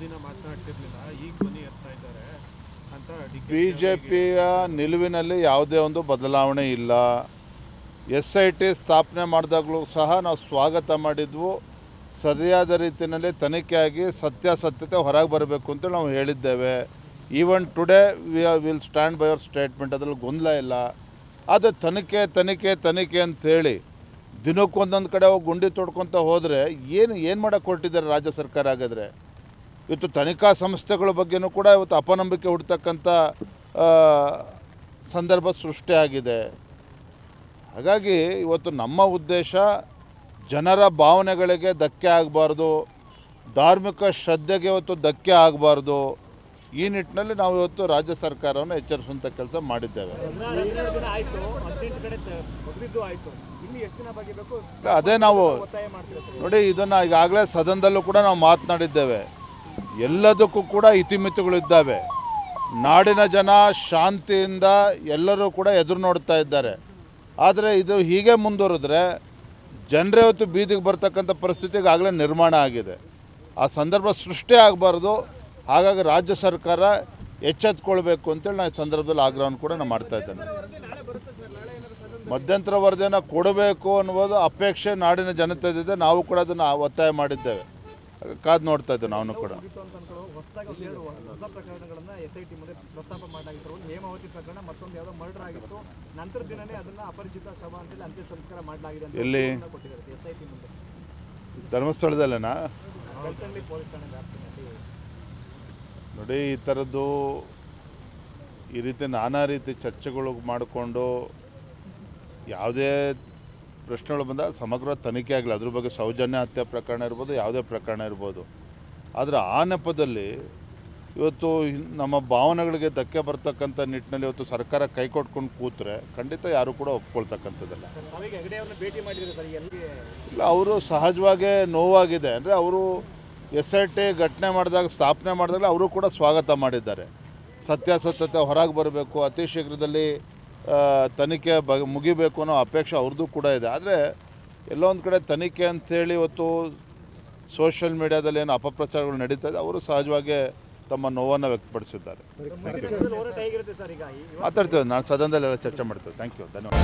ದಿನ ಮಾತನಾಡ್ತಿರ್ಲಿಲ್ಲ, ಈಗ ಧ್ವನಿ ಎತ್ತಾ ಇದ್ದಾರೆ ಅಂತ ಬಿಜೆಪಿಯ ನಿಲುವಿನಲ್ಲಿ ಯಾವುದೇ ಒಂದು ಬದಲಾವಣೆ ಇಲ್ಲ. SIT ಸ್ಥಾಪನೆ ಮಾಡಿದಾಗಲೂ ಸಹ ನಾವು ಸ್ವಾಗತ ಮಾಡಿದ್ವು. ಸರಿಯಾದ ರೀತಿಯಲ್ಲಿ ತನಿಖೆಯಾಗಿ ಸತ್ಯಾಸತ್ಯತೆ ಹೊರಗೆ ಬರಬೇಕು ಅಂತ ನಾವು ಹೇಳಿದ್ದೇವೆ. Even today will stand by our statement, ಅದರಲ್ಲಿ ಗೊಂದಲ ಇಲ್ಲ. ಆದರೆ ತನಿಖೆ ಅಂತೇಳಿ ದಿನಕ್ಕೊಂದೊಂದು ಕಡೆ ಹೋಗಿ ಗುಂಡಿ ತೊಡ್ಕೊತ ಹೋದರೆ ಏನು ಮಾಡೋಕ್ಕೆ ಹೊರಟಿದ್ದಾರೆ ರಾಜ್ಯ ಸರ್ಕಾರ? ಆಗಿದ್ರೆ ಇವತ್ತು ತನಿಖಾ ಸಂಸ್ಥೆಗಳ ಬಗ್ಗೆನೂ ಕೂಡ ಇವತ್ತು ಅಪನಂಬಿಕೆ ಹುಡ್ತಕ್ಕಂಥ ಸಂದರ್ಭ ಸೃಷ್ಟಿಯಾಗಿದೆ. ಹಾಗಾಗಿ ಇವತ್ತು ನಮ್ಮ ಉದ್ದೇಶ ಜನರ ಭಾವನೆಗಳಿಗೆ ಧಕ್ಕೆ ಆಗಬಾರ್ದು, ಧಾರ್ಮಿಕ ಶ್ರದ್ಧೆಗೆ ಇವತ್ತು ಧಕ್ಕೆ ಆಗಬಾರ್ದು. ಈ ನಿಟ್ಟಿನಲ್ಲಿ ನಾವು ಇವತ್ತು ರಾಜ್ಯ ಸರ್ಕಾರವನ್ನು ಎಚ್ಚರಿಸುವಂಥ ಕೆಲಸ ಮಾಡಿದ್ದೇವೆ. ಅದೇ ನಾವು ನೋಡಿ, ಇದನ್ನು ಈಗಾಗಲೇ ಸದನದಲ್ಲೂ ಕೂಡ ನಾವು ಮಾತನಾಡಿದ್ದೇವೆ. ಎಲ್ಲದಕ್ಕೂ ಕೂಡ ಇತಿಮಿತಿಗಳಿದ್ದಾವೆ. ನಾಡಿನ ಜನ ಶಾಂತಿಯಿಂದ ಎಲ್ಲರೂ ಕೂಡ ಎದುರು ನೋಡ್ತಾ ಇದ್ದಾರೆ. ಆದರೆ ಇದು ಹೀಗೆ ಮುಂದುವರೆದ್ರೆ ಜನರೇ ಇವತ್ತು ಬೀದಿಗೆ ಬರ್ತಕ್ಕಂಥ ಪರಿಸ್ಥಿತಿ ಈಗಾಗಲೇ ನಿರ್ಮಾಣ ಆಗಿದೆ. ಆ ಸಂದರ್ಭ ಸೃಷ್ಟಿ ಆಗಬಾರ್ದು. ಹಾಗಾಗಿ ರಾಜ್ಯ ಸರ್ಕಾರ ಎಚ್ಚೆತ್ಕೊಳ್ಬೇಕು ಅಂತೇಳಿ ನಾನು ಈ ಸಂದರ್ಭದಲ್ಲಿ ಆಗ್ರಹವನ್ನು ಕೂಡ ನಾನು ಮಾಡ್ತಾ ಇದ್ದೇನೆ. ಮಧ್ಯಂತರ ವರದಿಯನ್ನು ಕೊಡಬೇಕು ಅನ್ನುವುದು ಅಪೇಕ್ಷೆ ನಾಡಿನ ಜನತೆದಿದೆ. ನಾವು ಕೂಡ ಅದನ್ನು ಒತ್ತಾಯ ಮಾಡಿದ್ದೇವೆ. ಕಾದು ನೋಡ್ತಾ ಇದ್ದೇವೆ ನಾವು ಕೂಡ. ಎಲ್ಲಿ? ಧರ್ಮಸ್ಥಳದಲ್ಲೇನಾ? ನೋಡಿ, ಈ ಥರದ್ದು ಈ ರೀತಿ ನಾನಾ ರೀತಿ ಚರ್ಚೆಗಳು ಮಾಡಿಕೊಂಡು ಯಾವುದೇ ಪ್ರಶ್ನೆಗಳು ಬಂದಾಗ ಸಮಗ್ರ ತನಿಖೆ ಆಗಲಿ. ಅದ್ರ ಬಗ್ಗೆ ಸೌಜನ್ಯ ಹತ್ಯೆ ಪ್ರಕರಣ ಇರ್ಬೋದು, ಯಾವುದೇ ಪ್ರಕರಣ ಇರ್ಬೋದು. ಆದರೆ ಆ ನೆಪದಲ್ಲಿ ಇವತ್ತು ನಮ್ಮ ಭಾವನೆಗಳಿಗೆ ಧಕ್ಕೆ ಬರ್ತಕ್ಕಂಥ ನಿಟ್ಟಿನಲ್ಲಿ ಇವತ್ತು ಸರ್ಕಾರ ಕೈ ಕೊಟ್ಕೊಂಡು ಕೂತ್ರೆ ಖಂಡಿತ ಯಾರು ಕೂಡ ಒಪ್ಕೊಳ್ತಕ್ಕಂಥದ್ದಲ್ಲ. ಇಲ್ಲ, ಅವರು ಸಹಜವಾಗೇ ನೋವಾಗಿದೆ. ಅಂದರೆ ಅವರು SIT ಘಟನೆ ಮಾಡಿದಾಗ, ಸ್ಥಾಪನೆ ಮಾಡಿದಾಗ ಅವರು ಕೂಡ ಸ್ವಾಗತ ಮಾಡಿದ್ದಾರೆ. ಸತ್ಯಾಸತ್ಯತೆ ಹೊರಗೆ ಬರಬೇಕು, ಅತಿ ಶೀಘ್ರದಲ್ಲಿ ತನಿಖೆ ಮುಗಿಬೇಕು ಅನ್ನೋ ಅಪೇಕ್ಷೆ ಅವ್ರದ್ದು ಕೂಡ ಇದೆ. ಆದರೆ ಎಲ್ಲೋ ಒಂದು ಕಡೆ ತನಿಖೆ ಅಂಥೇಳಿ ಇವತ್ತು ಸೋಷಿಯಲ್ ಮೀಡಿಯಾದಲ್ಲಿ ಏನು ಅಪಪ್ರಚಾರಗಳು ನಡೀತಾ ಇದೆ, ಅವರು ಸಹಜವಾಗಿ ತಮ್ಮ ನೋವನ್ನು ವ್ಯಕ್ತಪಡಿಸಿದ್ದಾರೆ. ಮಾತಾಡ್ತೇವೆ, ನಾನು ಸದನದಲ್ಲೆಲ್ಲ ಚರ್ಚೆ ಮಾಡ್ತೇವೆ. ಥ್ಯಾಂಕ್ ಯು, ಧನ್ಯವಾದ.